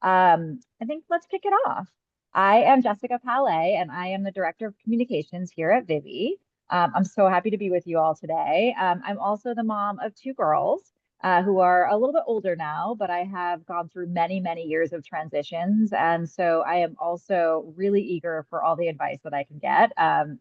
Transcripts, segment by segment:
I think let's kick it off. I am Jessica Palais, and I am the Director of Communications here at Vivi. I'm so happy to be with you all today. I'm also the mom of two girls who are a little bit older now, but I have gone through many, many years of transitions. And so I am also really eager for all the advice that I can get.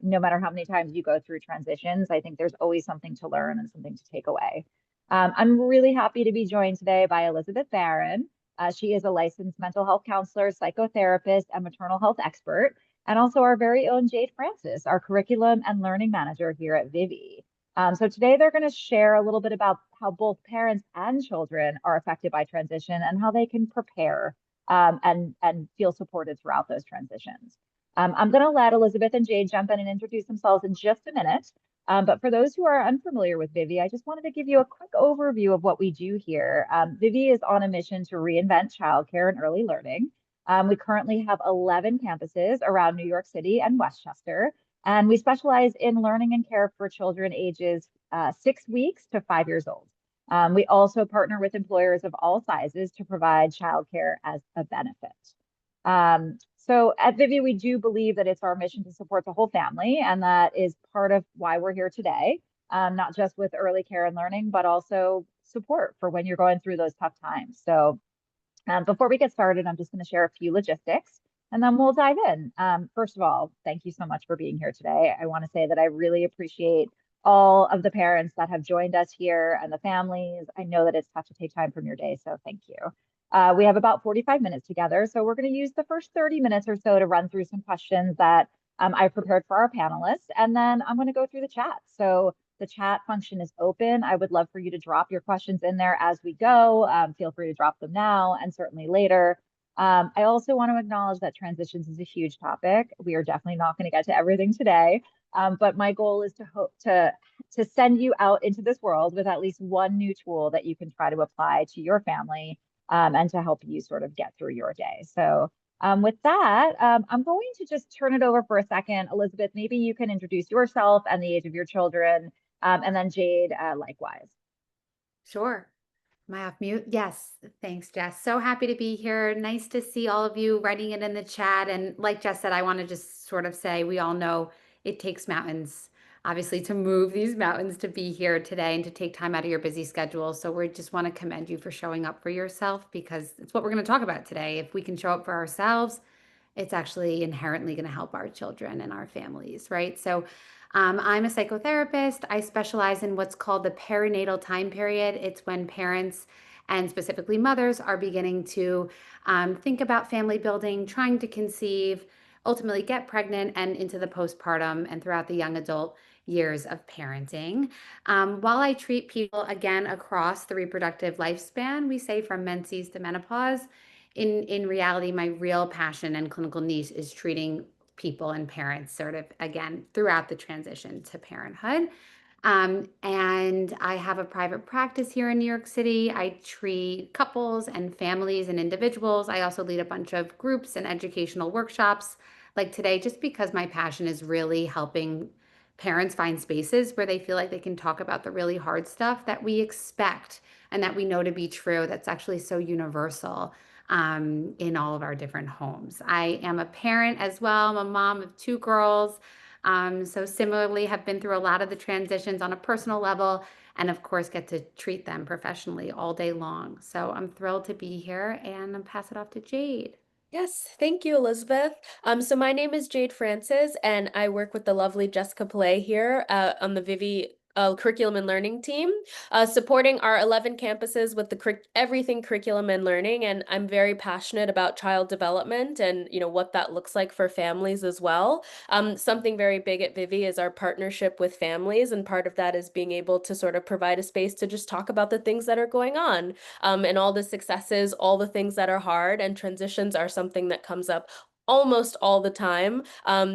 No matter how many times you go through transitions, I think there's always something to learn and something to take away. I'm really happy to be joined today by Elizabeth Barron. She is a licensed mental health counselor, psychotherapist, and maternal health expert, and also our very own Jade Francis, our curriculum and learning manager here at Vivi. So today they're going to share a little bit about how both parents and children are affected by transition and how they can prepare and feel supported throughout those transitions. I'm going to let Elizabeth and Jade jump in and introduce themselves in just a minute. But for those who are unfamiliar with Vivi, I just wanted to give you a quick overview of what we do here. Vivi is on a mission to reinvent childcare and early learning. We currently have 11 campuses around New York City and Westchester, and we specialize in learning and care for children ages 6 weeks to 5 years old. We also partner with employers of all sizes to provide childcare as a benefit. So at Vivi, we do believe that it's our mission to support the whole family, and that is part of why we're here today, not just with early care and learning, but also support for when you're going through those tough times. So before we get started, I'm just going to share a few logistics and then we'll dive in. First of all, thank you so much for being here today. I want to say that I really appreciate all of the parents that have joined us here and the families. I know that it's tough to take time from your day, so thank you. We have about 45 minutes together, so we're going to use the first 30 minutes or so to run through some questions that I've prepared for our panelists, and then I'm going to go through the chat. So the chat function is open. I would love for you to drop your questions in there as we go. Feel free to drop them now and certainly later. I also want to acknowledge that transitions is a huge topic. We are definitely not going to get to everything today, but my goal is to hope to send you out into this world with at least one new tool that you can try to apply to your family and to help you sort of get through your day. So with that, I'm going to just turn it over for a second. Elizabeth, maybe you can introduce yourself and the age of your children, and then Jade, likewise. Sure. Am I off mute? Yes. Thanks, Jess. So happy to be here. Nice to see all of you writing it in the chat. And like Jess said, I want to just sort of say we all know it takes mountains, obviously, to move these mountains to be here today and to take time out of your busy schedule. So we just want to commend you for showing up for yourself because it's what we're going to talk about today. If we can show up for ourselves, it's actually inherently going to help our children and our families, right? So I'm a psychotherapist. I specialize in what's called the perinatal time period. It's when parents and specifically mothers are beginning to think about family building, trying to conceive, ultimately get pregnant, and into the postpartum and throughout the young adult years of parenting. While I treat people again across the reproductive lifespan, we say from menses to menopause, in reality, my real passion and clinical niche is treating people and parents sort of again throughout the transition to parenthood. And I have a private practice here in New York City. I treat couples and families and individuals. I also lead a bunch of groups and educational workshops like today, just because my passion is really helping parents find spaces where they feel like they can talk about the really hard stuff that we expect and that we know to be true. That's actually so universal in all of our different homes. I am a parent as well. I'm a mom of two girls. So similarly have been through a lot of the transitions on a personal level and of course get to treat them professionally all day long. So I'm thrilled to be here and I'll pass it off to Jade. Yes, thank you, Elizabeth. So my name is Jade Francis, and I work with the lovely Jessica Pillay here on the Vivi curriculum and learning team, supporting our 11 campuses with the everything curriculum and learning. And I'm very passionate about child development and what that looks like for families as well. Something very big at Vivi is our partnership with families, and part of that is being able to sort of provide a space to just talk about the things that are going on, and all the successes, all the things that are hard, and transitions are something that comes up almost all the time,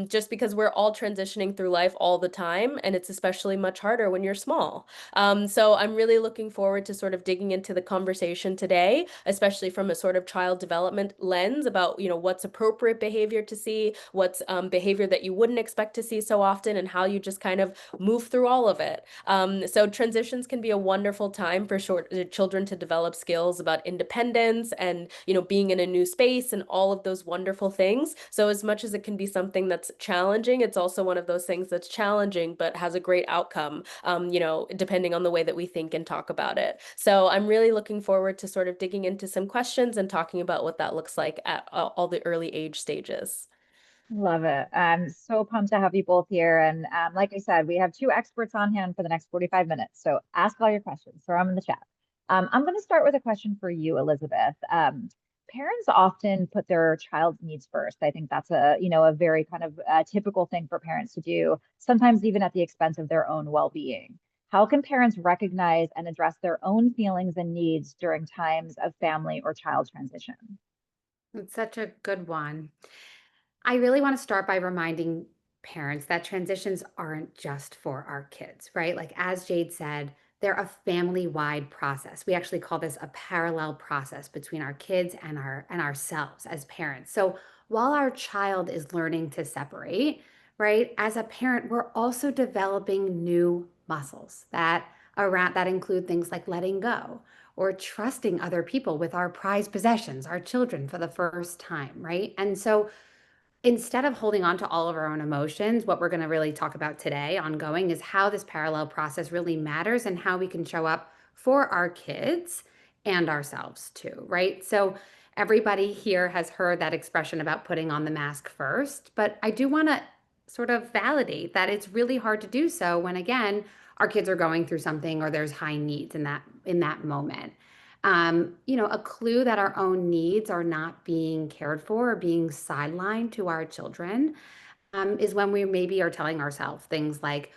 just because we're all transitioning through life all the time, and it's especially much harder when you're small. So I'm really looking forward to sort of digging into the conversation today, especially from a sort of child development lens about, what's appropriate behavior to see, what's behavior that you wouldn't expect to see so often, and how you just kind of move through all of it. So transitions can be a wonderful time for children to develop skills about independence and, being in a new space and all of those wonderful things. So as much as it can be something that's challenging, it's also one of those things that's challenging but has a great outcome, depending on the way that we think and talk about it. So I'm really looking forward to sort of digging into some questions and talking about what that looks like at all the early age stages. Love it. I'm so pumped to have you both here. And like I said, we have two experts on hand for the next 45 minutes. So ask all your questions, throw them in the chat. I'm going to start with a question for you, Elizabeth. Parents often put their child's needs first. I think that's a very kind of typical thing for parents to do, sometimes even at the expense of their own well-being. How can parents recognize and address their own feelings and needs during times of family or child transition? It's such a good one. I really want to start by reminding parents that transitions aren't just for our kids, right? Like as Jade said, they're a family-wide process. We actually call this a parallel process between our kids and ourselves as parents. So while our child is learning to separate, right, as a parent, we're also developing new muscles that include things like letting go or trusting other people with our prized possessions, our children for the first time, right? And so instead of holding on to all of our own emotions, what we're going to really talk about today ongoing is how this parallel process really matters and how we can show up for our kids and ourselves too, right? So everybody here has heard that expression about putting on the mask first, but I do want to sort of validate that it's really hard to do so when again, our kids are going through something or there's high needs in that moment. A clue that our own needs are not being cared for or being sidelined to our children is when we maybe are telling ourselves things like,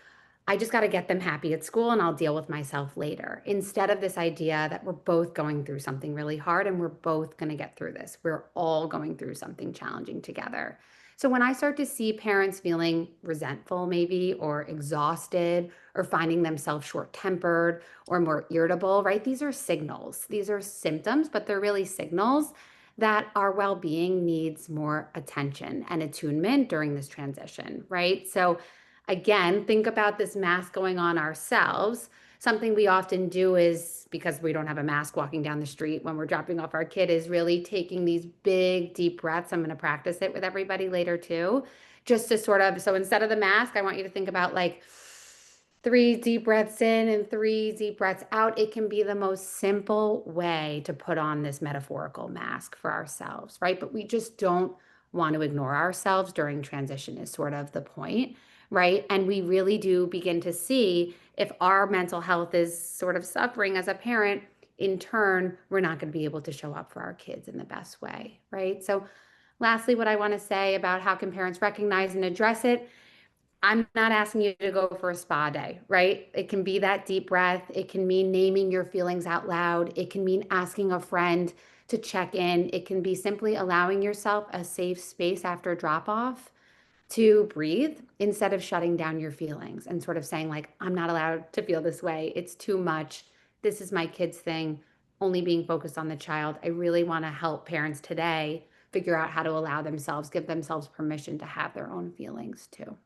I just got to get them happy at school and I'll deal with myself later. Instead of this idea that we're both going through something really hard and we're both going to get through this. We're all going through something challenging together. So when I start to see parents feeling resentful, maybe, or exhausted, or finding themselves short tempered or more irritable, right? These are signals. These are symptoms, but they're really signals that our well being needs more attention and attunement during this transition, right? So again, think about this mask going on ourselves. Something we often do is because we don't have a mask walking down the street when we're dropping off our kid is really taking these big, deep breaths. I'm going to practice it with everybody later too, just to sort of, so instead of the mask, I want you to think about like 3 deep breaths in and 3 deep breaths out. It can be the most simple way to put on this metaphorical mask for ourselves, right? But we just don't want to ignore ourselves during transition, is sort of the point, right? And we really do begin to see if our mental health is sort of suffering as a parent, in turn, we're not going to be able to show up for our kids in the best way, right? So, lastly, what I want to say about how can parents recognize and address it, I'm not asking you to go for a spa day, right? It can be that deep breath. It can mean naming your feelings out loud. It can mean asking a friend to check in. It can be simply allowing yourself a safe space after drop off to breathe instead of shutting down your feelings and sort of saying, like, I'm not allowed to feel this way. It's too much. This is my kid's thing, only being focused on the child. I really want to help parents today figure out how to allow themselves, give themselves permission to have their own feelings too.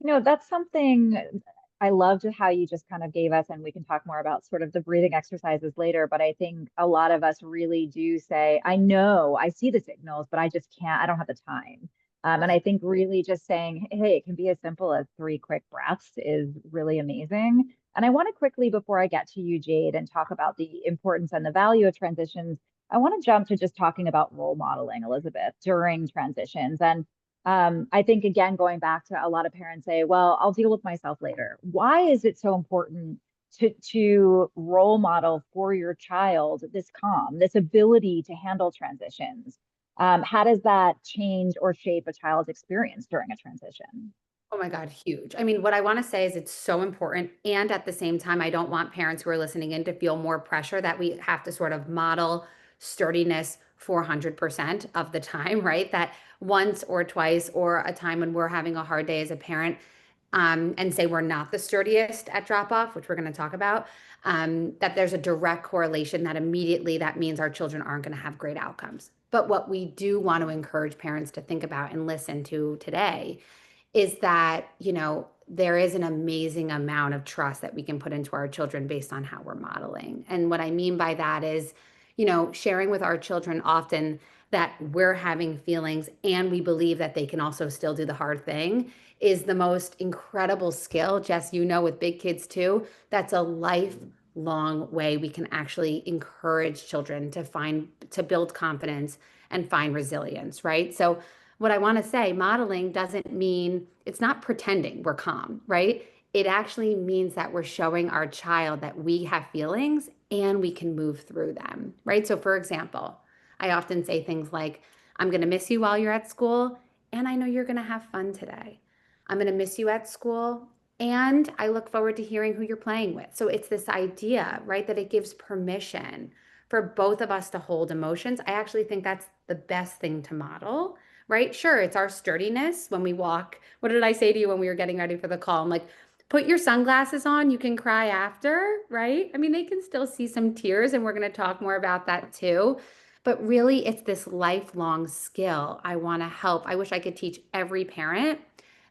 That's something I loved how you just kind of gave us, and we can talk more about sort of the breathing exercises later. But I think a lot of us really do say, I know I see the signals, but I just can't, I don't have the time. And I think really just saying, hey, it can be as simple as 3 quick breaths is really amazing. And I want to quickly, before I get to you, Jade, and talk about the importance and the value of transitions, I want to jump to just talking about role modeling, Elizabeth, during transitions. And I think again, going back to a lot of parents say, well, I'll deal with myself later. Why is it so important to role model for your child this calm, this ability to handle transitions? How does that change or shape a child's experience during a transition? Oh my God, huge. I mean, what I want to say is it's so important. And at the same time, I don't want parents who are listening in to feel more pressure that we have to sort of model sturdiness 400% of the time, right? That once or twice or a time when we're having a hard day as a parent, and say we're not the sturdiest at drop off, which we're going to talk about, that there's a direct correlation that immediately that means our children aren't going to have great outcomes. But what we do want to encourage parents to think about and listen to today is that, there is an amazing amount of trust that we can put into our children based on how we're modeling. And what I mean by that is, sharing with our children often that we're having feelings and we believe that they can also still do the hard thing is the most incredible skill. Jess, with big kids too, that's a lifelong way we can actually encourage children to build confidence and find resilience, right? So what I want to say, modeling doesn't mean it's not pretending we're calm, right? It actually means that we're showing our child that we have feelings and we can move through them, right? So, for example, I often say things like, I'm going to miss you while you're at school, and I know you're going to have fun today. I'm going to miss you at school, and I look forward to hearing who you're playing with. So, it's this idea, right, that it gives permission for both of us to hold emotions. I actually think that's the best thing to model, right? Sure, it's our sturdiness when we walk. What did I say to you when we were getting ready for the call? I'm like, put your sunglasses on, you can cry after, right? I mean, they can still see some tears, and we're going to talk more about that too. But really, it's this lifelong skill I want to help. I wish I could teach every parent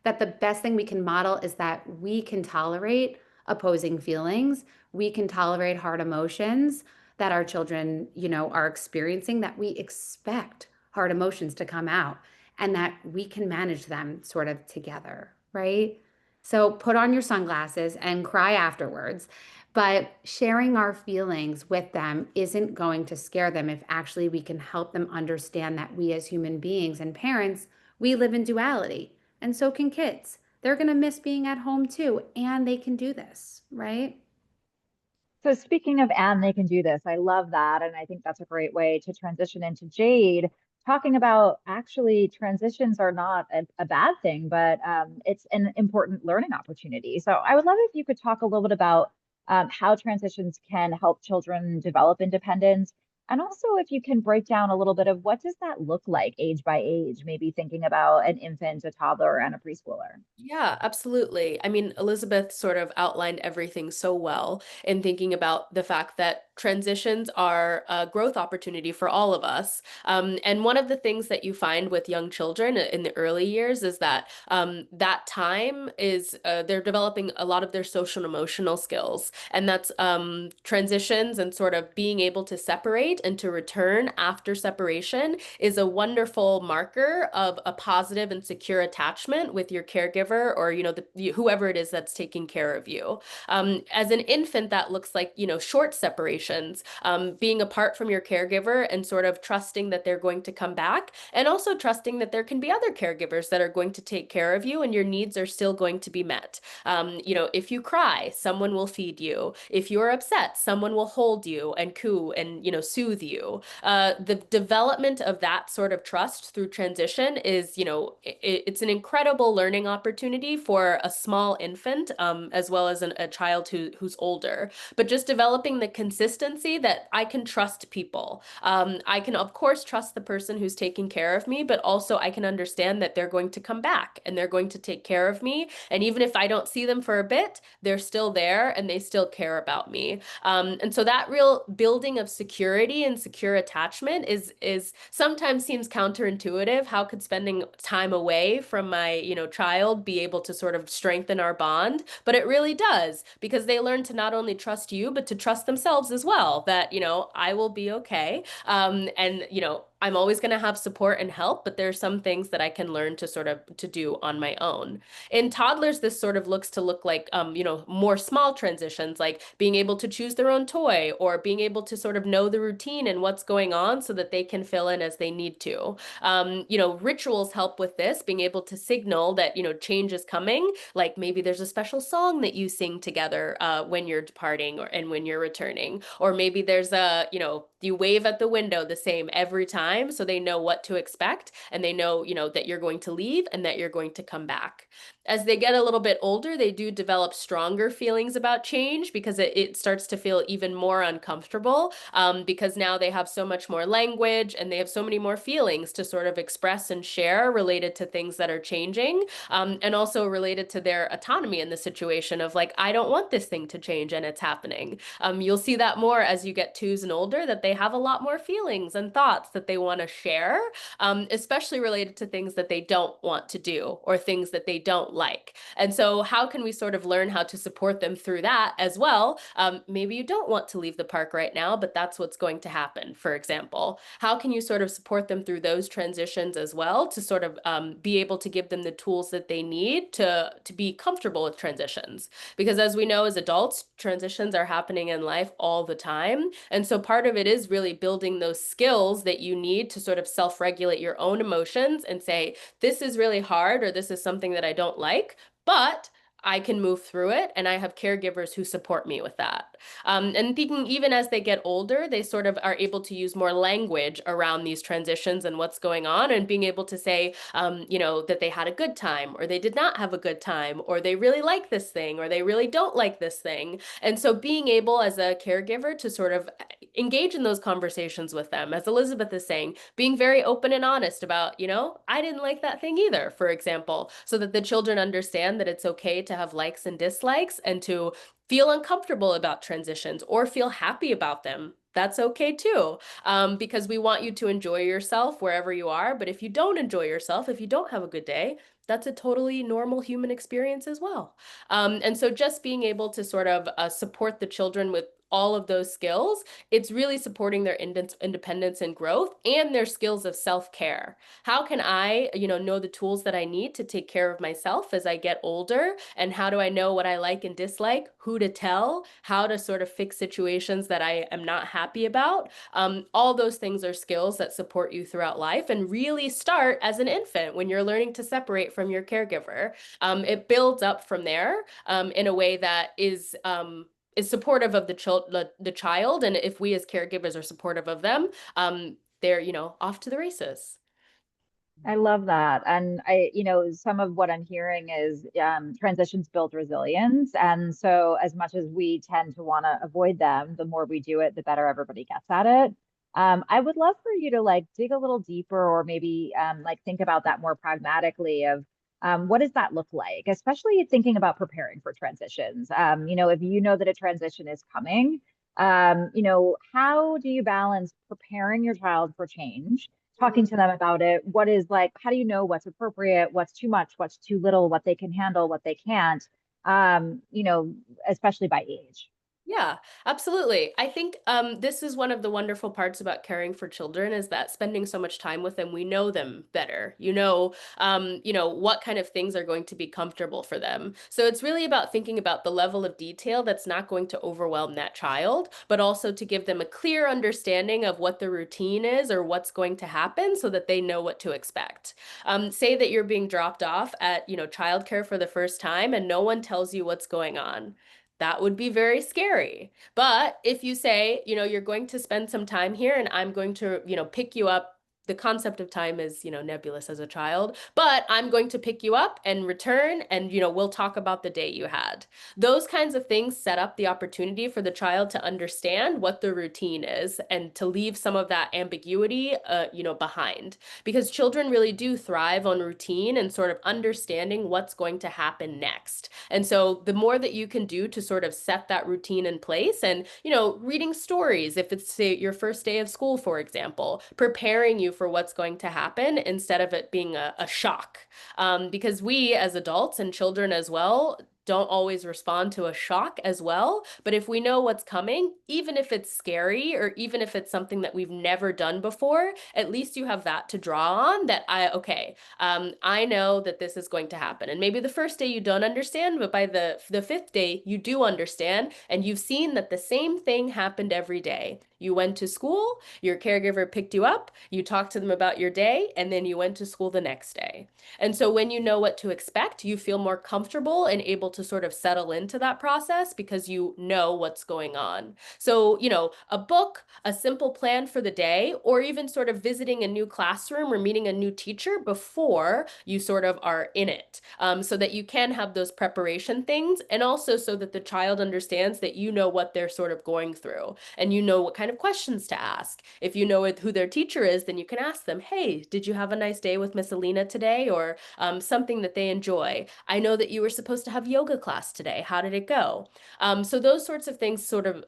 that the best thing we can model is that we can tolerate opposing feelings. We can tolerate hard emotions that our children, are experiencing, that we expect hard emotions to come out and that we can manage them sort of together, right? So put on your sunglasses and cry afterwards. But sharing our feelings with them isn't going to scare them if actually we can help them understand that we as human beings and parents, we live in duality. And so can kids. They're going to miss being at home too, and they can do this, right? So speaking of and they can do this, I love that. And I think that's a great way to transition into Jade, talking about actually transitions are not a bad thing, but it's an important learning opportunity. So I would love if you could talk a little bit about how transitions can help children develop independence. And also if you can break down a little bit of what does that look like age by age, maybe thinking about an infant, a toddler, and a preschooler. Yeah, absolutely. I mean, Elizabeth sort of outlined everything so well in thinking about the fact that transitions are a growth opportunity for all of us. And one of the things that you find with young children in the early years is that that time is they're developing a lot of their social and emotional skills. And that's transitions and sort of being able to separate and to return after separation is a wonderful marker of a positive and secure attachment with your caregiver or whoever it is that's taking care of you. As an infant, that looks like short separations, being apart from your caregiver and sort of trusting that they're going to come back, and also trusting that there can be other caregivers that are going to take care of you and your needs are still going to be met. If you cry, someone will feed you. If you're upset, someone will hold you and coo and soothe you. The development of that sort of trust through transition is it's an incredible learning opportunity for a small infant, as well as a child who's older. But just developing the consistency that I can trust people. I can, of course, trust the person who's taking care of me, but also I can understand that they're going to come back and they're going to take care of me. And even if I don't see them for a bit, they're still there and they still care about me. And so that real building of security and secure attachment is sometimes seems counterintuitive. How could spending time away from my, child be able to sort of strengthen our bond? But it really does, because they learn to not only trust you, but to trust themselves as well, that, I will be okay. And, I'm always going to have support and help, but there's some things that I can learn to sort of to do on my own. In toddlers, this sort of looks to look like, more small transitions, like being able to choose their own toy or being able to sort of know the routine and what's going on so that they can fill in as they need to. Rituals help with this, being able to signal that, change is coming. Like maybe there's a special song that you sing together when you're departing and when you're returning. Or maybe there's you wave at the window the same every time. time, so they know what to expect, and they know, that you're going to leave and that you're going to come back. As they get a little bit older, they do develop stronger feelings about change because it starts to feel even more uncomfortable, because now they have so much more language and they have so many more feelings to sort of express and share related to things that are changing, and also related to their autonomy in the situation of like, I don't want this thing to change and it's happening. You'll see that more as you get twos and older, that they have a lot more feelings and thoughts that they want to share, especially related to things that they don't want to do or things that they don't like. And so how can we sort of learn how to support them through that as well? Maybe you don't want to leave the park right now, but that's what's going to happen, for example. How can you sort of support them through those transitions as well to sort of be able to give them the tools that they need to be comfortable with transitions? Because as we know, as adults, transitions are happening in life all the time. And so part of it is really building those skills that you need to sort of self-regulate your own emotions and say, this is really hard, or this is something that I don't like, but I can move through it, and I have caregivers who support me with that. And thinking even as they get older, they sort of are able to use more language around these transitions and what's going on, and being able to say, that they had a good time, or they did not have a good time, or they really like this thing, or they really don't like this thing. And so being able as a caregiver to sort of engage in those conversations with them, as Elizabeth is saying, being very open and honest about, I didn't like that thing either, for example, so that the children understand that it's okay to have likes and dislikes and to feel uncomfortable about transitions or feel happy about them. That's okay too, because we want you to enjoy yourself wherever you are. But if you don't enjoy yourself, if you don't have a good day, that's a totally normal human experience as well. And so just being able to sort of support the children with all of those skills, it's really supporting their independence and growth and their skills of self-care. How can I, know the tools that I need to take care of myself as I get older? And how do I know what I like and dislike, who to tell, how to sort of fix situations that I am not happy about? All those things are skills that support you throughout life and really start as an infant when you're learning to separate from your caregiver. It builds up from there in a way that is supportive of the child, and if we as caregivers are supportive of them, they're off to the races. I love that. And some of what I'm hearing is transitions build resilience. And so, as much as we tend to want to avoid them, the more we do it, the better everybody gets at it. I would love for you to like dig a little deeper, or maybe like think about that more pragmatically of what does that look like, especially thinking about preparing for transitions. If you know that a transition is coming, how do you balance preparing your child for change, talking to them about it? What is like, how do you know what's appropriate, what's too much, what's too little, what they can handle, what they can't, especially by age? Yeah, absolutely. I think this is one of the wonderful parts about caring for children is that spending so much time with them, we know them better. What kind of things are going to be comfortable for them. So it's really about thinking about the level of detail that's not going to overwhelm that child, but also to give them a clear understanding of what the routine is or what's going to happen so that they know what to expect. Say that you're being dropped off at, childcare for the first time and no one tells you what's going on. That would be very scary. But if you say, you're going to spend some time here and I'm going to, pick you up. The concept of time is, nebulous as a child, but I'm going to pick you up and return and, we'll talk about the day you had. Those kinds of things set up the opportunity for the child to understand what the routine is and to leave some of that ambiguity, behind. Because children really do thrive on routine and sort of understanding what's going to happen next. And so the more that you can do to sort of set that routine in place and, reading stories, if it's say your first day of school, for example, preparing you for what's going to happen instead of it being a shock. Because we as adults and children as well don't always respond to a shock as well. But if we know what's coming, even if it's scary or even if it's something that we've never done before, at least you have that to draw on that I know that this is going to happen. And maybe the first day you don't understand, but by the fifth day, you do understand. And you've seen that the same thing happened every day. You went to school, your caregiver picked you up, you talked to them about your day, and then you went to school the next day. And so when you know what to expect, you feel more comfortable and able to sort of settle into that process because you know what's going on. So, a book, a simple plan for the day, or even sort of visiting a new classroom or meeting a new teacher before you sort of are in it, so that you can have those preparation things, and also so that the child understands that you know what they're sort of going through and you know what kind of questions to ask. If you know who their teacher is, then you can ask them, hey, did you have a nice day with Miss Alina today? Or something that they enjoy. I know that you were supposed to have yoga class today. How did it go? So those sorts of things sort of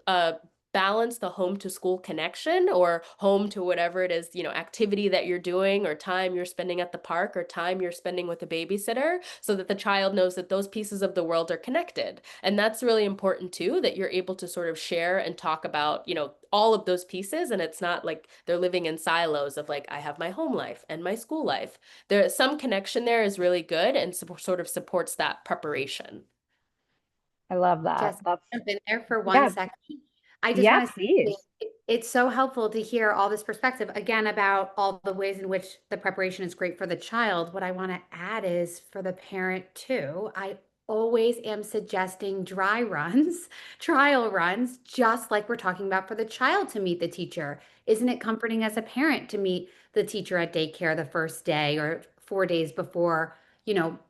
balance the home to school connection, or home to whatever it is, activity that you're doing, or time you're spending at the park, or time you're spending with a babysitter, so that the child knows that those pieces of the world are connected. And that's really important too, that you're able to sort of share and talk about, all of those pieces. And it's not like they're living in silos of like, I have my home life and my school life. There's some connection there is really good and sort of supports that preparation. I love that. Just That's, jump in there for one yeah, second. I just yeah, want to say please. it's so helpful to hear all this perspective again about all the ways in which the preparation is great for the child. What I want to add is for the parent too. I always am suggesting dry runs, trial runs, just like we're talking about for the child to meet the teacher. Isn't it comforting as a parent to meet the teacher at daycare the first day or 4 days before?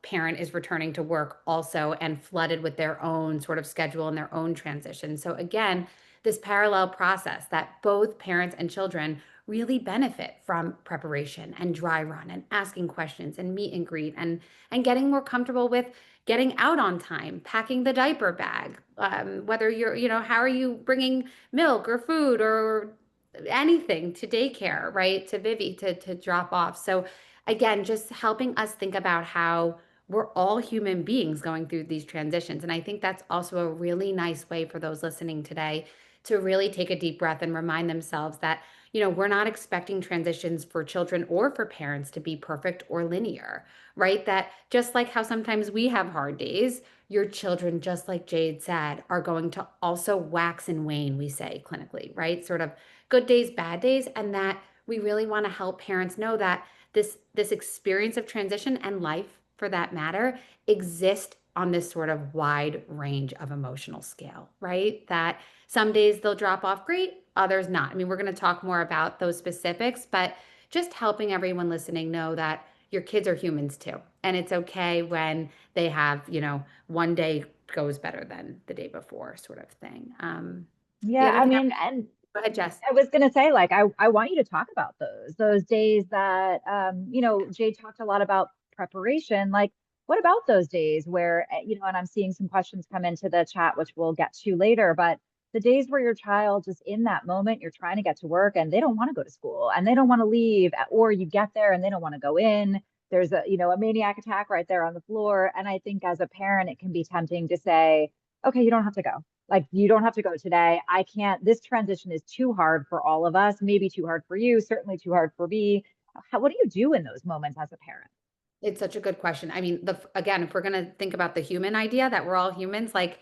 Parent is returning to work also and flooded with their own sort of schedule and their own transition. So again, this parallel process that both parents and children really benefit from preparation and dry run and asking questions and meet and greet and getting more comfortable with getting out on time, packing the diaper bag, whether you're, how are you bringing milk or food or anything to daycare, right? To Vivi to drop off. So again, just helping us think about how we're all human beings going through these transitions. And I think that's also a really nice way for those listening today to really take a deep breath and remind themselves that, we're not expecting transitions for children or for parents to be perfect or linear, right? That just like how sometimes we have hard days, your children, just like Jade said, are going to also wax and wane, we say clinically, right? Sort of good days, bad days, and that we really want to help parents know that this experience of transition and life for that matter exist on this sort of wide range of emotional scale, right? That some days they'll drop off great, others not. I mean, we're going to talk more about those specifics, but just helping everyone listening know that your kids are humans too. And it's okay when they have, one day goes better than the day before sort of thing. The Yeah, other I thing, mean, and go ahead, Jess. I was gonna say, like, I want you to talk about those days that Jade talked a lot about preparation. Like, what about those days where, and I'm seeing some questions come into the chat, which we'll get to later, but the days where your child just in that moment, you're trying to get to work and they don't want to go to school and they don't want to leave, or you get there and they don't want to go in. There's a maniac attack right there on the floor. And I think as a parent, it can be tempting to say, okay, you don't have to go. Like, you don't have to go today. I can't, this transition is too hard for all of us, maybe too hard for you, certainly too hard for me. What do you do in those moments as a parent? It's such a good question. I mean, again, if we're going to think about the human idea that we're all humans, like,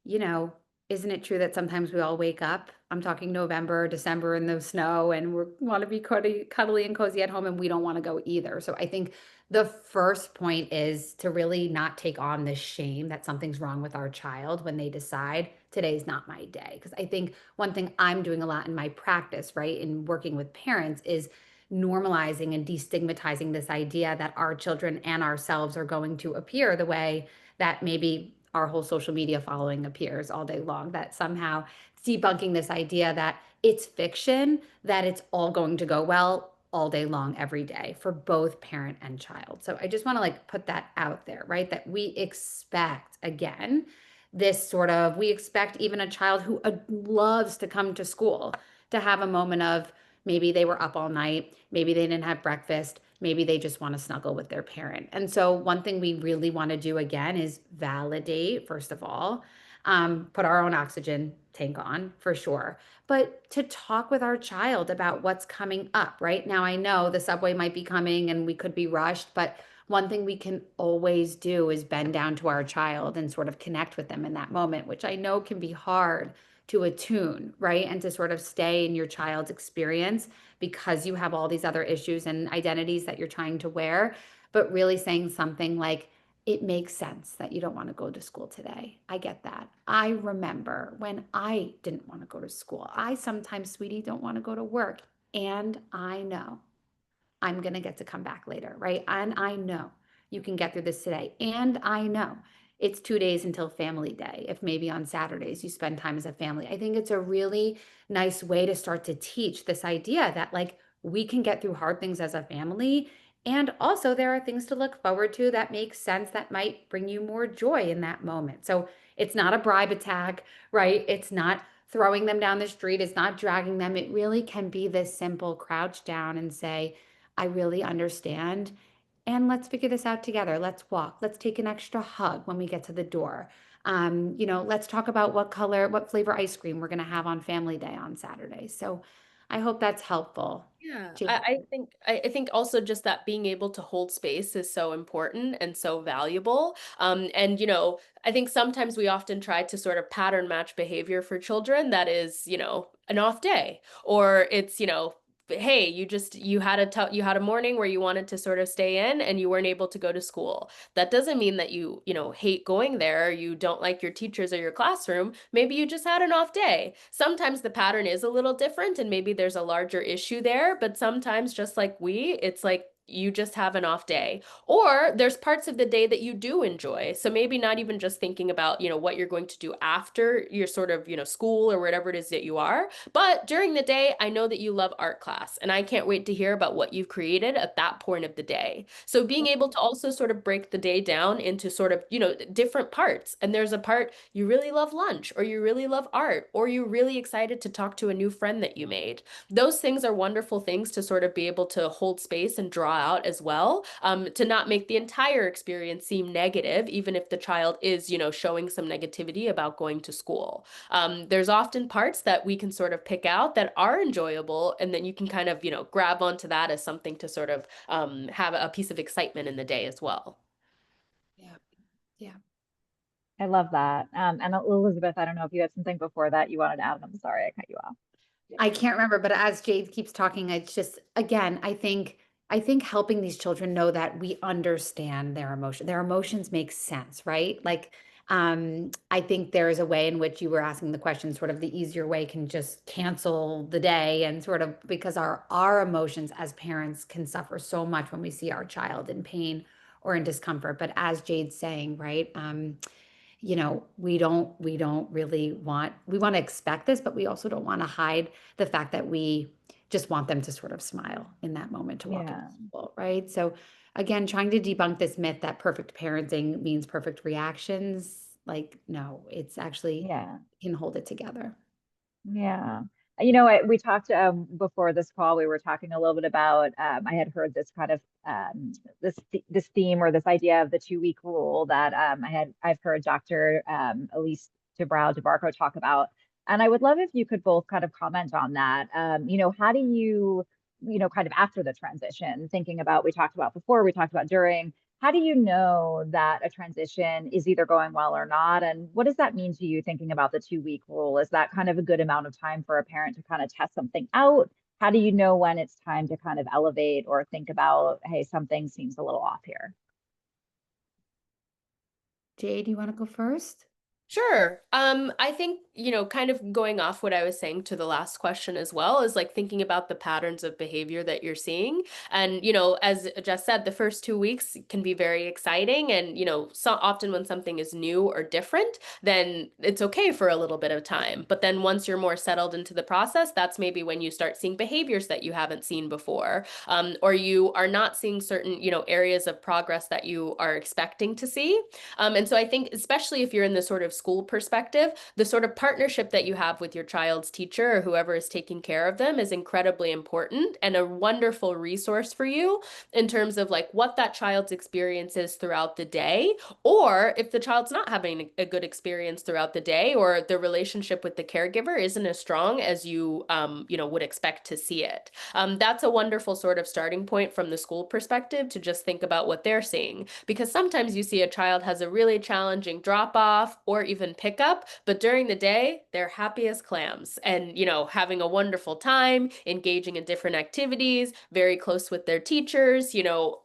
you know, isn't it true that sometimes we all wake up? I'm talking November, December in the snow, and we want to be cuddly and cozy at home, and we don't want to go either. So I think the first point is to really not take on this shame that something's wrong with our child when they decide today's not my day. Because I think one thing I'm doing a lot in my practice, right, in working with parents is normalizing and destigmatizing this idea that our children and ourselves are going to appear the way that maybe our whole social media following appears all day long, that somehow debunking this idea that it's fiction, that it's all going to go well all day long, every day for both parent and child. So I just want to like put that out there, right? That we expect, again, this sort of, we expect even a child who loves to come to school to have a moment of maybe they were up all night, maybe they didn't have breakfast, maybe they just want to snuggle with their parent. And so one thing we really want to do again is validate, first of all, put our own oxygen tank on for sure, but to talk with our child about what's coming up. Right now, I know the subway might be coming and we could be rushed, but one thing we can always do is bend down to our child and sort of connect with them in that moment, which I know can be hard, to attune, right? And to sort of stay in your child's experience because you have all these other issues and identities that you're trying to wear, but really saying something like, it makes sense that you don't want to go to school today. I get that. I remember when I didn't want to go to school. I sometimes, sweetie, don't want to go to work. And I know I'm going to get to come back later, right? And I know you can get through this today. And I know it's 2 days until family day. If maybe on Saturdays you spend time as a family, I think it's a really nice way to start to teach this idea that like we can get through hard things as a family. And also, there are things to look forward to that make sense that might bring you more joy in that moment. So it's not a bribe attack, right? It's not throwing them down the street. It's not dragging them. It really can be this simple crouch down and say, I really understand. And let's figure this out together. Let's walk. Let's take an extra hug when we get to the door. Let's talk about what flavor ice cream we're going to have on family day on Saturday. So I hope that's helpful. Yeah, Jade. I think also just that being able to hold space is so important and so valuable. And I think sometimes we often try to sort of pattern match behavior for children that is, an off day, or it's, hey, you had a morning where you wanted to sort of stay in and you weren't able to go to school. That doesn't mean that you hate going there, or you don't like your teachers or your classroom. Maybe you just had an off day. Sometimes the pattern is a little different and maybe there's a larger issue there, but sometimes just like it's like you just have an off day. Or there's parts of the day that you do enjoy. So maybe not even just thinking about, what you're going to do after your sort of, school or whatever it is that you are, but during the day, I know that you love art class, and I can't wait to hear about what you've created at that point of the day. So being able to also sort of break the day down into sort of, different parts. And there's a part you really love lunch, or you really love art, or you're really excited to talk to a new friend that you made. Those things are wonderful things to sort of be able to hold space and draw out as well, to not make the entire experience seem negative, even if the child is, showing some negativity about going to school. There's often parts that we can sort of pick out that are enjoyable, and then you can kind of, grab onto that as something to sort of have a piece of excitement in the day as well. Yeah. Yeah. I love that. And Elizabeth, I don't know if you had something before that you wanted to add. I'm sorry I cut you off. I can't remember, but as Jade keeps talking, it's just again, I think helping these children know that we understand their emotion. Their emotions make sense, right? Like I think there is a way in which you were asking the question, sort of the easier way can just cancel the day and sort of because our emotions as parents can suffer so much when we see our child in pain or in discomfort. But as Jade's saying, right? We don't really we want to expect this, but we also don't want to hide the fact that we just want them to sort of smile in that moment to walk into Yeah. school, right? So again, trying to debunk this myth that perfect parenting means perfect reactions, like no, it's actually Yeah. can hold it together. Yeah. We talked before this call, we were talking a little bit about I had heard this kind of this theme or this idea of the 2 week rule that I've heard Dr. Elise DeBarco talk about. And I would love if you could both kind of comment on that. How do you, kind of after the transition, thinking about we talked about before, we talked about during, how do you know that a transition is either going well or not? And what does that mean to you thinking about the 2 week rule? Is that kind of a good amount of time for a parent to kind of test something out? How do you know when it's time to kind of elevate or think about, hey, something seems a little off here? Jade, you want to go first? Sure. I think, kind of going off what I was saying to the last question as well is like thinking about the patterns of behavior that you're seeing. And, as Jess said, the first 2 weeks can be very exciting. And, so often when something is new or different, then it's okay for a little bit of time. But then once you're more settled into the process, that's maybe when you start seeing behaviors that you haven't seen before, or you are not seeing certain, areas of progress that you are expecting to see. And so I think, especially if you're in the sort of school perspective, the sort of partnership that you have with your child's teacher or whoever is taking care of them is incredibly important and a wonderful resource for you in terms of like what that child's experience is throughout the day, or if the child's not having a good experience throughout the day, or the relationship with the caregiver isn't as strong as you, would expect to see it. That's a wonderful sort of starting point from the school perspective to just think about what they're seeing, because sometimes you see a child has a really challenging drop off or even pickup, but during the day, they're happy as clams and, having a wonderful time, engaging in different activities, very close with their teachers,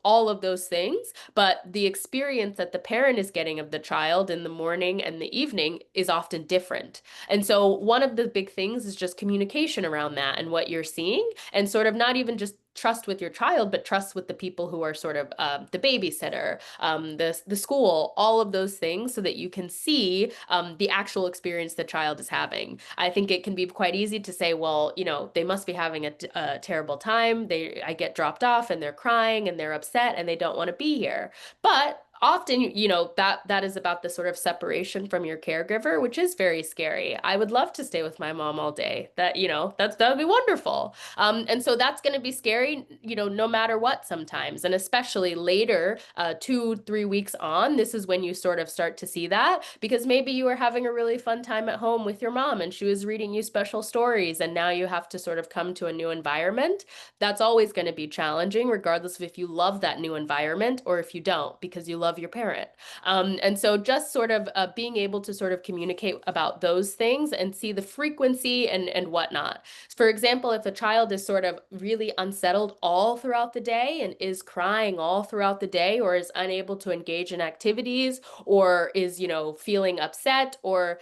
all of those things. But the experience that the parent is getting of the child in the morning and the evening is often different. And so one of the big things is just communication around that and what you're seeing, and sort of not even just trust with your child, but trust with the people who are sort of the babysitter, the school, all of those things, so that you can see the actual experience the child is having. I think it can be quite easy to say, well, they must be having a terrible time. I get dropped off and they're crying and they're upset and they don't want to be here. But often, that is about the sort of separation from your caregiver, which is very scary. I would love to stay with my mom all day. That would be wonderful. And so that's going to be scary, no matter what sometimes, and especially later, 2-3 weeks on. This is when you sort of start to see that, because maybe you were having a really fun time at home with your mom and she was reading you special stories, and now you have to sort of come to a new environment. That's always going to be challenging, regardless of if you love that new environment or if you don't, because you love your parent. And so just sort of being able to sort of communicate about those things and see the frequency and whatnot. For example, if a child is sort of really unsettled all throughout the day and is crying all throughout the day, or is unable to engage in activities, or is, feeling upset, or,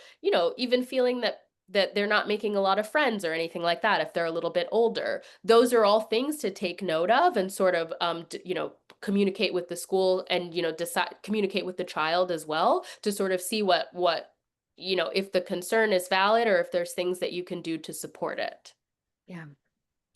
even feeling that they're not making a lot of friends or anything like that, if they're a little bit older, those are all things to take note of and sort of, communicate with the school and, communicate with the child as well, to sort of see what, if the concern is valid or if there's things that you can do to support it. Yeah.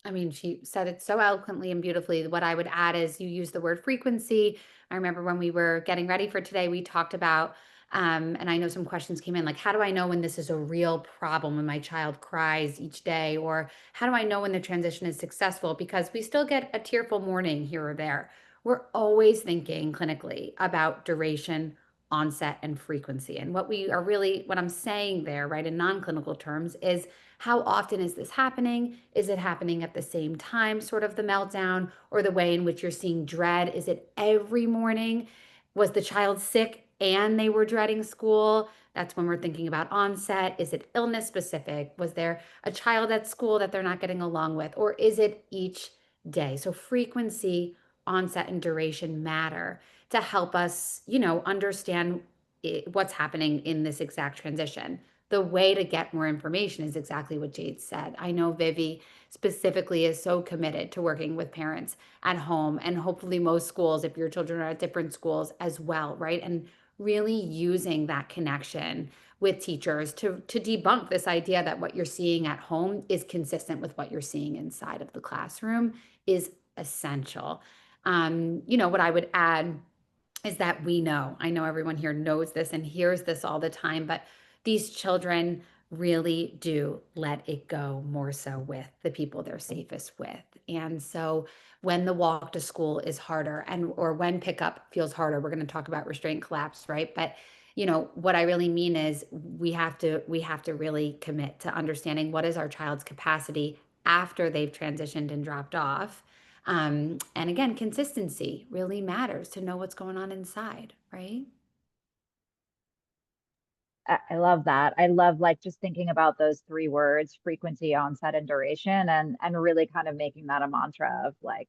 I mean, she said it so eloquently and beautifully. What I would add is you use the word frequency. I remember when we were getting ready for today, we talked about, and I know some questions came in, like, how do I know when this is a real problem, when my child cries each day? Or how do I know when the transition is successful? Because we still get a tearful morning here or there. We're always thinking clinically about duration, onset, and frequency. And what I'm saying there, right, in non-clinical terms, is how often is this happening? Is it happening at the same time, sort of the meltdown, or the way in which you're seeing dread? Is it every morning? Was the child sick and they were dreading school? That's when we're thinking about onset. Is it illness specific? Was there a child at school that they're not getting along with? Or is it each day? So frequency, onset, and duration matter to help us, understand what's happening in this exact transition. The way to get more information is exactly what Jade said. I know Vivi specifically is so committed to working with parents at home, and hopefully most schools, if your children are at different schools as well, right? And really using that connection with teachers to debunk this idea that what you're seeing at home is consistent with what you're seeing inside of the classroom is essential. What I would add is that I know everyone here knows this and hears this all the time, but these children really do let it go more so with the people they're safest with. And so when the walk to school is harder or when pickup feels harder, we're going to talk about restraint collapse, right? But what I really mean is we have to really commit to understanding what is our child's capacity after they've transitioned and dropped off. And again, consistency really matters to know what's going on inside, right? I love that. I love like just thinking about those three words, frequency, onset, and duration, and really kind of making that a mantra of like,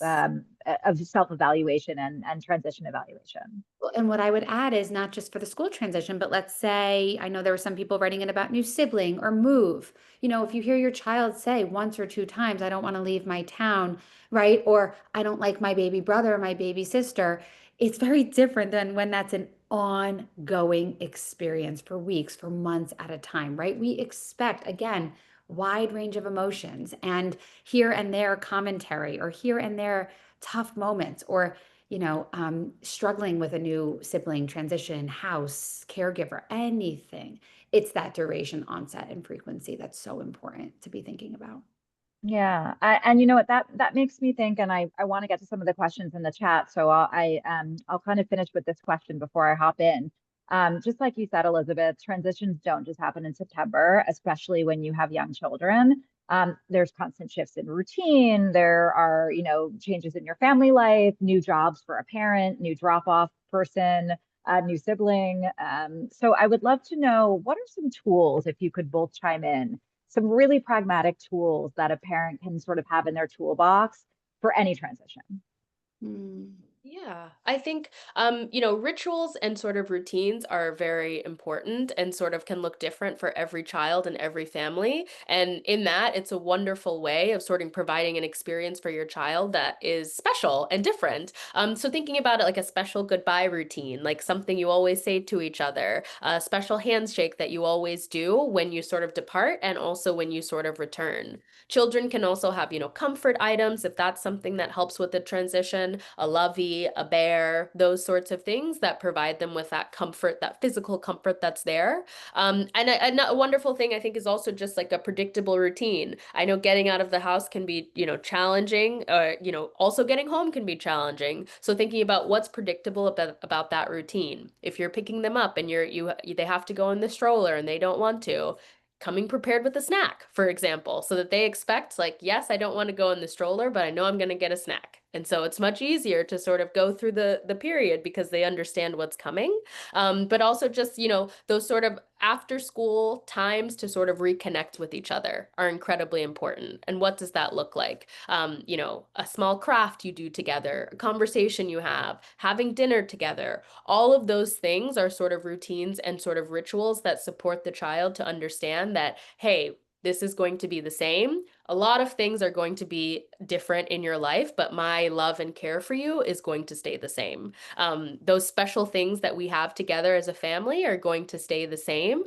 of self-evaluation and transition evaluation. Well, and what I would add is not just for the school transition, but let's say, I know there were some people writing in about new sibling or move. If you hear your child say once or two times, I don't want to leave my town, right? Or I don't like my baby brother or my baby sister, it's very different than when that's an ongoing experience for weeks, for months at a time, right? We expect, again, wide range of emotions and here and there commentary, or here and there tough moments, or struggling with a new sibling, transition, house, caregiver, anything. It's that duration, onset, and frequency that's so important to be thinking about. Yeah, and you know what, that makes me think, and I want to get to some of the questions in the chat, so I'll kind of finish with this question before I hop in. Just like you said, Elizabeth, transitions don't just happen in September, especially when you have young children. There's constant shifts in routine. There are, changes in your family life, new jobs for a parent, new drop-off person, a new sibling. So I would love to know, what are some tools, if you could both chime in, some really pragmatic tools that a parent can sort of have in their toolbox for any transition? Mm. Yeah, I think, rituals and sort of routines are very important and sort of can look different for every child and every family. And in that, it's a wonderful way of sort of providing an experience for your child that is special and different. So thinking about it like a special goodbye routine, like something you always say to each other, a special handshake that you always do when you sort of depart and also when you sort of return. Children can also have, comfort items if that's something that helps with the transition, a lovey, a bear, those sorts of things that provide them with that comfort, that physical comfort that's there. And a wonderful thing I think is also just like a predictable routine. I know getting out of the house can be, challenging, also getting home can be challenging. So thinking about what's predictable about that routine. If you're picking them up and they have to go in the stroller and they don't want to, coming prepared with a snack, for example, so that they expect, like, yes, I don't want to go in the stroller, but I know I'm going to get a snack. And so it's much easier to sort of go through the period because they understand what's coming. But also just, those sort of after school times to sort of reconnect with each other are incredibly important. And what does that look like? A small craft you do together, a conversation you have, having dinner together. All of those things are sort of routines and sort of rituals that support the child to understand that, hey, this is going to be the same. A lot of things are going to be different in your life, but my love and care for you is going to stay the same. Those special things that we have together as a family are going to stay the same,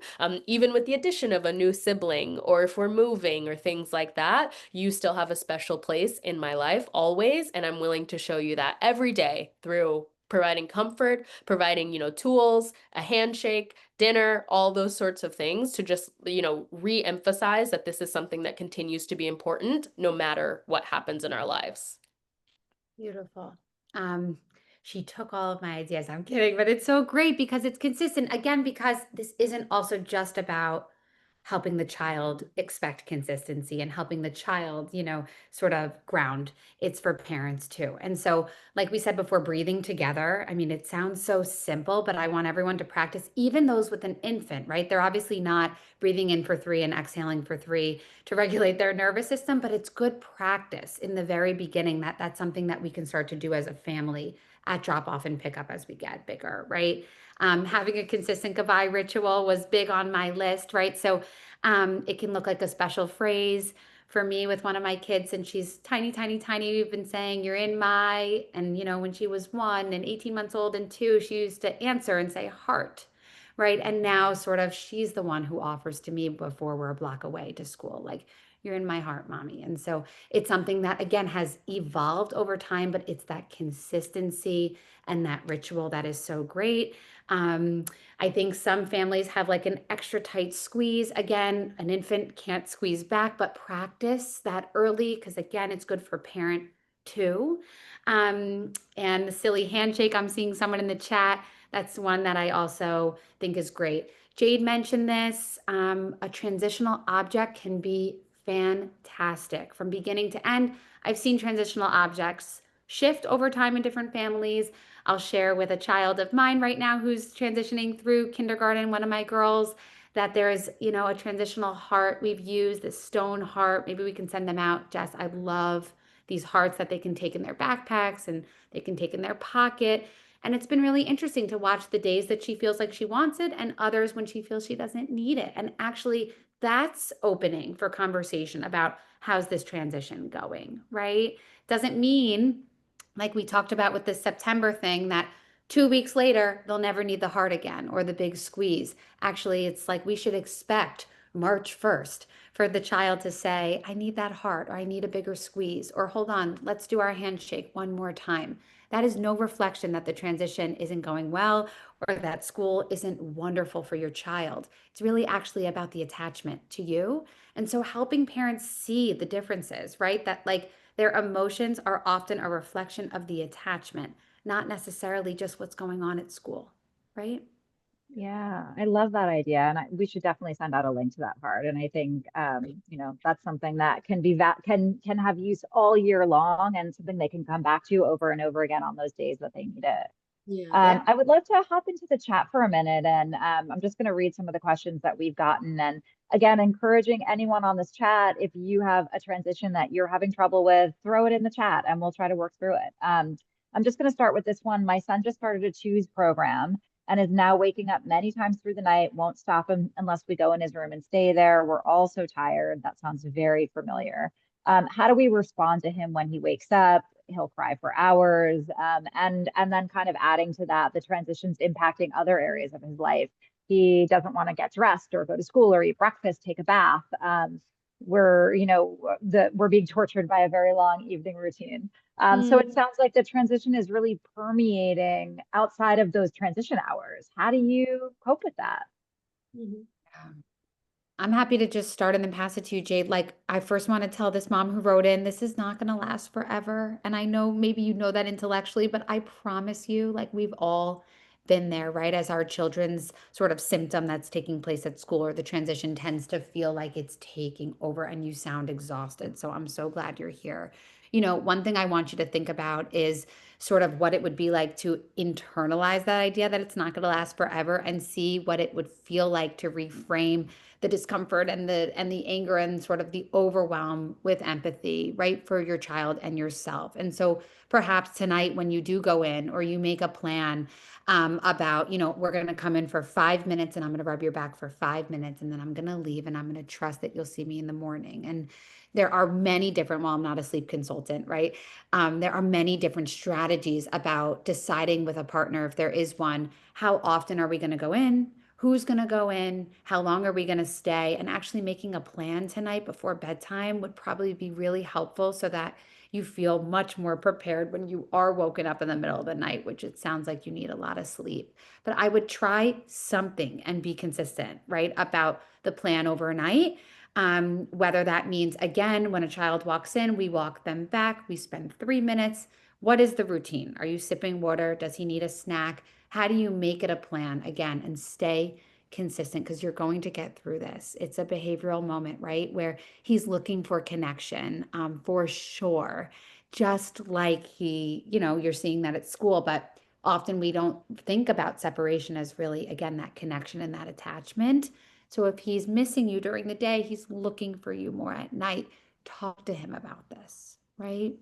even with the addition of a new sibling, or if we're moving or things like that. You still have a special place in my life always, and I'm willing to show you that every day through providing comfort, providing, tools, a handshake, dinner, all those sorts of things to just, re-emphasize that this is something that continues to be important no matter what happens in our lives. Beautiful. Um, she took all of my ideas. I'm kidding, but it's so great because it's consistent. Again, because this isn't also just about helping the child expect consistency and helping the child, sort of ground. It's for parents too. And so, like we said before, breathing together, I mean, it sounds so simple, but I want everyone to practice, even those with an infant, right? They're obviously not breathing in for 3 and exhaling for 3 to regulate their nervous system, but it's good practice in the very beginning. That's something that we can start to do as a family at drop off and pick up as we get bigger, right? Having a consistent goodbye ritual was big on my list, right? So it can look like a special phrase for me with one of my kids, and she's tiny, tiny, tiny. We've been saying, "You're in my," and when she was 1 and 18 months old and 2, she used to answer and say heart, right? And now sort of she's the one who offers to me before we're a block away to school, like, "You're in my heart, mommy." And so it's something that, again, has evolved over time, but it's that consistency and that ritual that is so great. Um, I think some families have like an extra tight squeeze. Again, an infant can't squeeze back, but practice that early because, again, it's good for parent too. And the silly handshake, I'm seeing someone in the chat. That's one that I also think is great. Jade mentioned this. A transitional object can be fantastic from beginning to end. I've seen transitional objects shift over time in different families. I'll share with a child of mine right now who's transitioning through kindergarten, one of my girls, that there's, a transitional heart we've used, this stone heart. Maybe we can send them out. Jess, I love these hearts that they can take in their backpacks and they can take in their pocket. And it's been really interesting to watch the days that she feels like she wants it and others when she feels she doesn't need it. And actually, that's opening for conversation about how's this transition going, right? Doesn't mean, like we talked about with the September thing, that 2 weeks later, they'll never need the heart again or the big squeeze. Actually, it's like we should expect March 1st for the child to say, "I need that heart," or "I need a bigger squeeze," or "Hold on, let's do our handshake one more time." That is no reflection that the transition isn't going well or that school isn't wonderful for your child. It's really actually about the attachment to you. And so helping parents see the differences, right? That like their emotions are often a reflection of the attachment, not necessarily just what's going on at school, right? Yeah, I love that idea, and we should definitely send out a link to that part. And I think, that's something that can be can have use all year long, and something they can come back to over and over again on those days that they need it. Yeah. I would love to hop into the chat for a minute, and I'm just going to read some of the questions that we've gotten. And again, encouraging anyone on this chat, if you have a transition that you're having trouble with, throw it in the chat and we'll try to work through it. I'm just going to start with this one. My son just started a Choose program and is now waking up many times through the night, won't stop him unless we go in his room and stay there. We're all so tired. That sounds very familiar. How do we respond to him when he wakes up? He'll cry for hours, and then kind of adding to that, the transitions impacting other areas of his life. He doesn't want to get dressed or go to school or eat breakfast, take a bath. We're being tortured by a very long evening routine. So it sounds like the transition is really permeating outside of those transition hours. How do you cope with that? Mhm. Yeah. I'm happy to just start and then pass it to you, Jade. Like, I first want to tell this mom who wrote in, this is not going to last forever. And I know maybe you know that intellectually, but I promise you, like, we've all been there, right? As our children's sort of symptom that's taking place at school or the transition tends to feel like it's taking over and you sound exhausted. So I'm so glad you're here. One thing I want you to think about is sort of what it would be like to internalize that idea that it's not going to last forever and see what it would feel like to reframe the discomfort and the anger and sort of the overwhelm with empathy, right, for your child and yourself. And so perhaps tonight when you do go in or you make a plan about, we're going to come in for 5 minutes and I'm going to rub your back for 5 minutes and then I'm going to leave and I'm going to trust that you'll see me in the morning. And there are many different, well, I'm not a sleep consultant, right? There are many different strategies about deciding with a partner, if there is one, how often are we going to go in? Who's going to go in? How long are we going to stay? And actually making a plan tonight before bedtime would probably be really helpful so that you feel much more prepared when you are woken up in the middle of the night, which it sounds like you need a lot of sleep. But I would try something and be consistent, right, about the plan overnight. Whether that means, again, when a child walks in, we walk them back, we spend 3 minutes. What is the routine? Are you sipping water? Does he need a snack? How do you make it a plan again and stay consistent? Because you're going to get through this. It's a behavioral moment, right? Where he's looking for connection, for sure. Just like you're seeing that at school, but often we don't think about separation as really, again, that connection and that attachment. So if he's missing you during the day, he's looking for you more at night. Talk to him about this, right?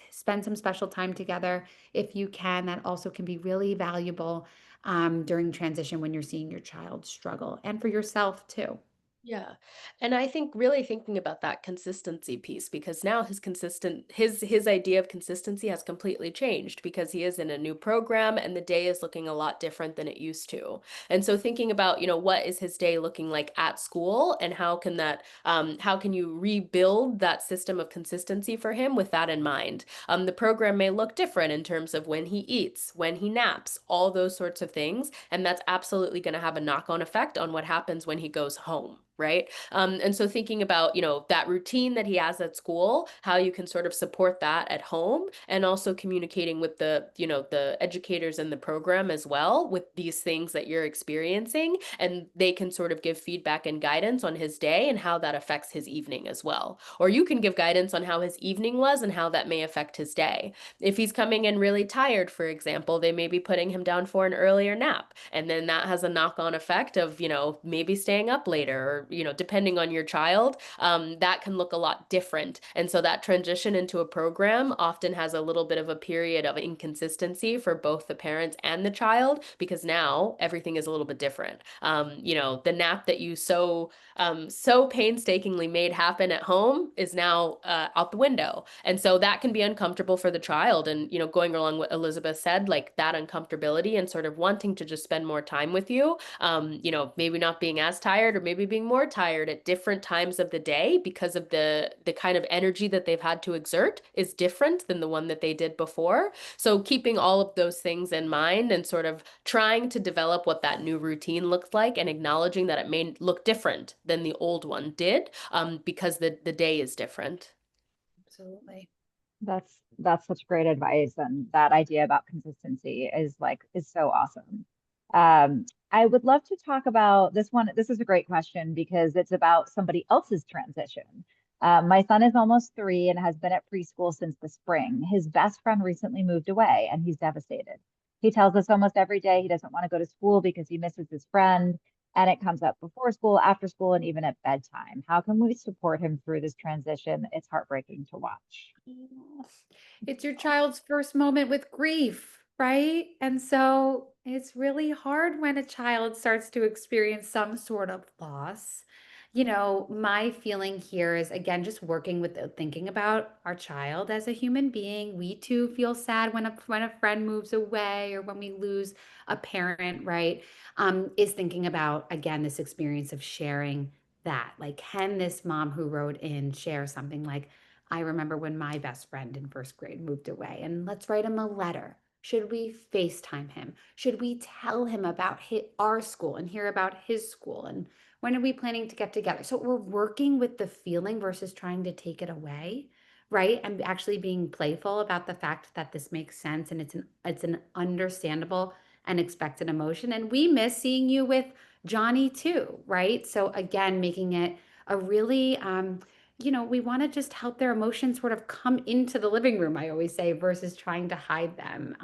Spend some special time together if you can. That also can be really valuable during transition when you're seeing your child struggle and for yourself too. Yeah. And I think really thinking about that consistency piece because now his idea of consistency has completely changed because he is in a new program and the day is looking a lot different than it used to. And so thinking about, what is his day looking like at school and how can you rebuild that system of consistency for him with that in mind? The program may look different in terms of when he eats, when he naps, all those sorts of things. And that's absolutely going to have a knock-on effect on what happens when he goes home. Right. And so thinking about, that routine that he has at school, how you can sort of support that at home and also communicating with the educators in the program as well with these things that you're experiencing. And they can sort of give feedback and guidance on his day and how that affects his evening as well. Or you can give guidance on how his evening was and how that may affect his day. If he's coming in really tired, for example, they may be putting him down for an earlier nap. And then that has a knock-on effect of, maybe staying up later or, depending on your child, that can look a lot different. And so that transition into a program often has a little bit of a period of inconsistency for both the parents and the child because now everything is a little bit different. The nap that you so painstakingly made happen at home is now out the window. And so that can be uncomfortable for the child. And, going along what Elizabeth said, like that uncomfortability and sort of wanting to just spend more time with you, maybe not being as tired or maybe being more tired at different times of the day because of the kind of energy that they've had to exert is different than the one that they did before. So keeping all of those things in mind and sort of trying to develop what that new routine looks like and acknowledging that it may look different than the old one did, because the day is different. Absolutely. That's such great advice, and that idea about consistency is so awesome. I would love to talk about this one. This is a great question because it's about somebody else's transition. My son is almost 3 and has been at preschool since the spring. His best friend recently moved away and he's devastated. He tells us almost every day he doesn't want to go to school because he misses his friend. And it comes up before school, after school, and even at bedtime. How can we support him through this transition? It's heartbreaking to watch. It's your child's first moment with grief, right? And so it's really hard when a child starts to experience some sort of loss. You know, my feeling here is again, just working with thinking about our child as a human being. We too feel sad when a friend moves away or when we lose a parent, right? Is thinking about again this experience of sharing that. Like, can this mom who wrote in share something like, I remember when my best friend in first grade moved away, and let's write him a letter. Should we FaceTime him? Should we tell him about our school and hear about his school? And when are we planning to get together? So we're working with the feeling versus trying to take it away, right? And actually being playful about the fact that this makes sense and it's an understandable and expected emotion. And we miss seeing you with Johnny too, right? So again, making it a really we want to just help their emotions sort of come into the living room, I always say, versus trying to hide them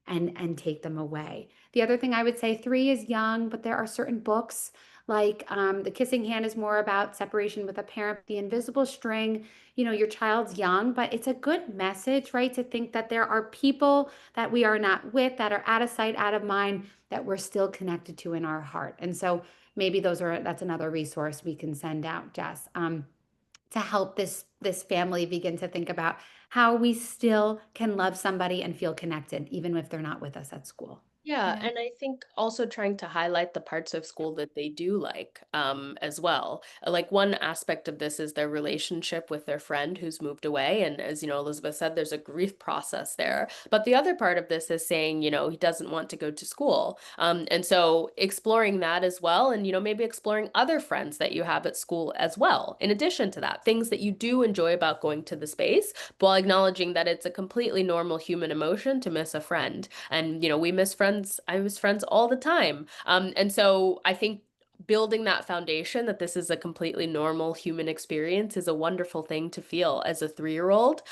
and take them away. The other thing I would say, 3 is young, but there are certain books like The Kissing Hand is more about separation with a parent. The Invisible String, your child's young, but it's a good message, right? To think that there are people that we are not with, that are out of sight, out of mind, that we're still connected to in our heart. And so maybe that's another resource we can send out, Jess. To help this family begin to think about how we still can love somebody and feel connected even if they're not with us at school. Yeah, and I think also trying to highlight the parts of school that they do like, as well. Like one aspect of this is their relationship with their friend who's moved away, and as you know, Elizabeth said, there's a grief process there. But the other part of this is saying, he doesn't want to go to school, and so exploring that as well, and maybe exploring other friends that you have at school as well. In addition to that, things that you do enjoy about going to the space, while acknowledging that it's a completely normal human emotion to miss a friend. And we miss friends. I miss friends all the time. And so I think building that foundation that this is a completely normal human experience is a wonderful thing to feel as a 3-year-old,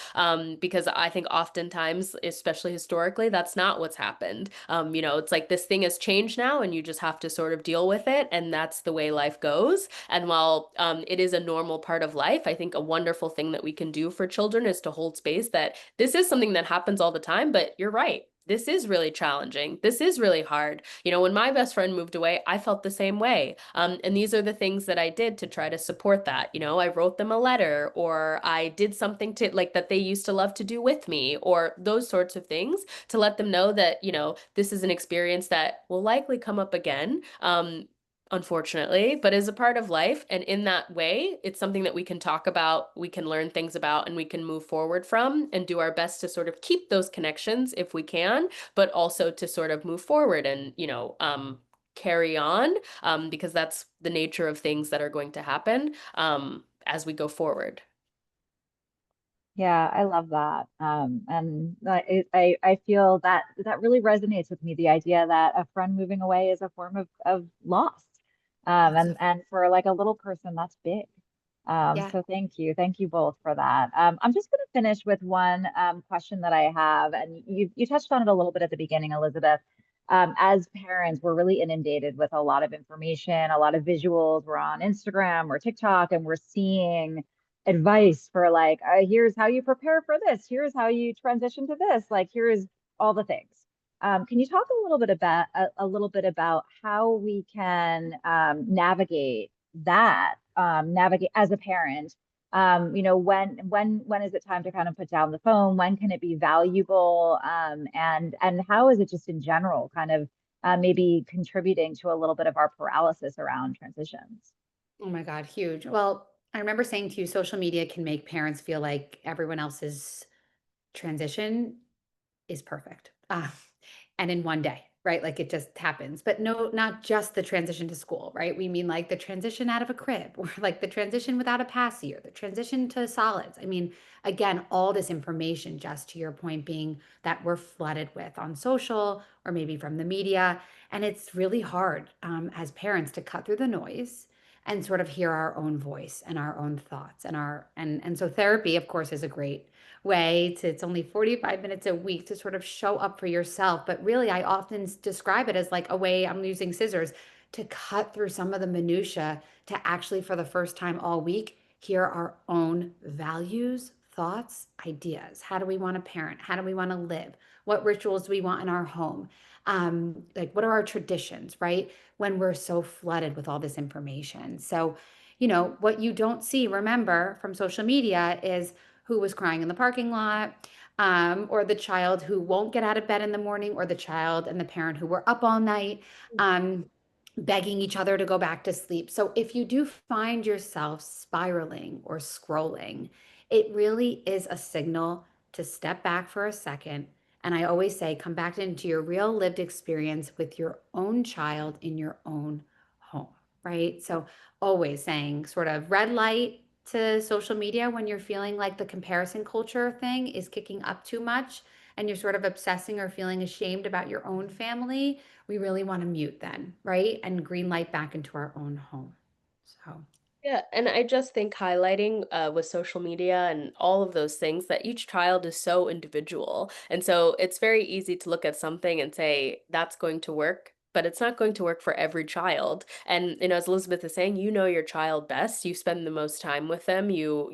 because I think oftentimes, especially historically, that's not what's happened. It's like this thing has changed now and you just have to sort of deal with it, and that's the way life goes. And while it is a normal part of life, I think a wonderful thing that we can do for children is to hold space that this is something that happens all the time, but you're right. This is really challenging. This is really hard. When my best friend moved away, I felt the same way. And these are the things that I did to try to support that. I wrote them a letter, or I did something to like that they used to love to do with me, or those sorts of things to let them know that, this is an experience that will likely come up again. Unfortunately, but is a part of life. And in that way, it's something that we can talk about, we can learn things about, and we can move forward from and do our best to sort of keep those connections if we can, but also to sort of move forward and, carry on, because that's the nature of things that are going to happen as we go forward. Yeah, I love that. And I feel that that really resonates with me, the idea that a friend moving away is a form of loss. And for like a little person, that's big. Yeah. So thank you. Thank you both for that. I'm just going to finish with one question that I have, and you touched on it a little bit at the beginning, Elizabeth. As parents, we're really inundated with a lot of information, a lot of visuals. We're on Instagram or TikTok, and we're seeing advice for like, here's how you prepare for this, here's how you transition to this, like here's all the things. Can you talk a little bit about how we can navigate that, navigate as a parent? When is it time to kind of put down the phone? When can it be valuable? And how is it just in general kind of maybe contributing to a little bit of our paralysis around transitions? Oh my God, huge. Well, I remember saying to you, social media can make parents feel like everyone else's transition is perfect. And in one day, right? Like it just happens. But no, not just the transition to school, right? We mean like the transition out of a crib, or like the transition without a passy, or the transition to solids. I mean, again, all this information, just to your point, being that we're flooded with on social or maybe from the media. And it's really hard as parents to cut through the noise and sort of hear our own voice and our own thoughts and so therapy, of course, is a great way to, it's only 45 minutes a week to sort of show up for yourself. But really, I often describe it as like a way, I'm using scissors to cut through some of the minutia to actually, for the first time all week, hear our own values, thoughts, ideas. How do we want to parent? How do we want to live? What rituals do we want in our home? Like, what are our traditions, right? When we're so flooded with all this information. So, what you don't see, remember, from social media is who was crying in the parking lot, or the child who won't get out of bed in the morning, or the child and the parent who were up all night, begging each other to go back to sleep. So if you do find yourself spiraling or scrolling, it really is a signal to step back for a second. And I always say, come back into your real lived experience with your own child in your own home, right? So always saying sort of red light to social media when you're feeling like the comparison culture thing is kicking up too much and you're sort of obsessing or feeling ashamed about your own family, we really want to mute then, right? And green light back into our own home. So, Yeah, and I just think highlighting with social media and all of those things that each child is so individual. And so it's very easy to look at something and say, that's going to work, but it's not going to work for every child. And, as Elizabeth is saying, you know your child best. You spend the most time with them. You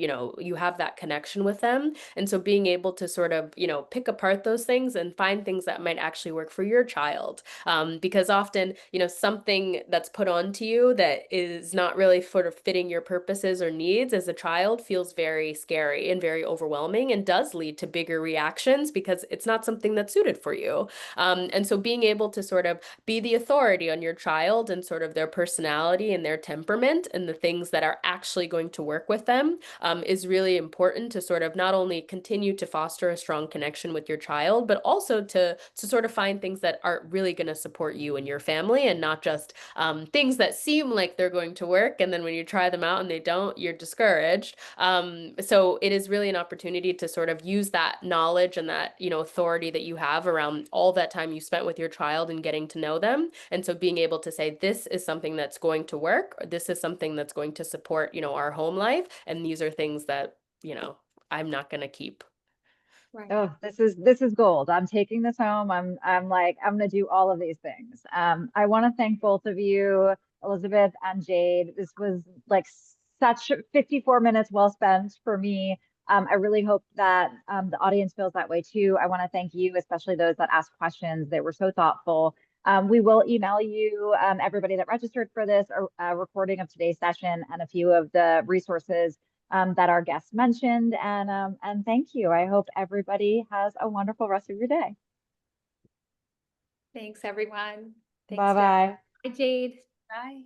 have that connection with them. And so being able to sort of, pick apart those things and find things that might actually work for your child. Because often, something that's put onto you that is not really sort of fitting your purposes or needs as a child feels very scary and very overwhelming and does lead to bigger reactions because it's not something that's suited for you. And so being able to sort of be the authority on your child and sort of their personality and their temperament and the things that are actually going to work with them is really important to sort of not only continue to foster a strong connection with your child, but also to sort of find things that are really going to support you and your family and not just things that seem like they're going to work. And then when you try them out and they don't, you're discouraged. So it is really an opportunity to sort of use that knowledge and that, authority that you have around all that time you spent with your child and getting to know them. And so being able to say, this is something that's going to work, or this is something that's going to support, our home life. And these are things that, I'm not going to keep. right. Oh, this is gold. I'm taking this home. I'm like, I'm gonna do all of these things. I want to thank both of you, Elizabeth and Jade. This was like such 54 minutes well spent for me. I really hope that the audience feels that way too. I want to thank you, especially those that asked questions. They were so thoughtful. We will email you, everybody that registered for this, a recording of today's session and a few of the resources that our guests mentioned. And thank you. I hope everybody has a wonderful rest of your day. Thanks, everyone. Thanks, Bye Jeff. bye. Bye, Jade. Bye.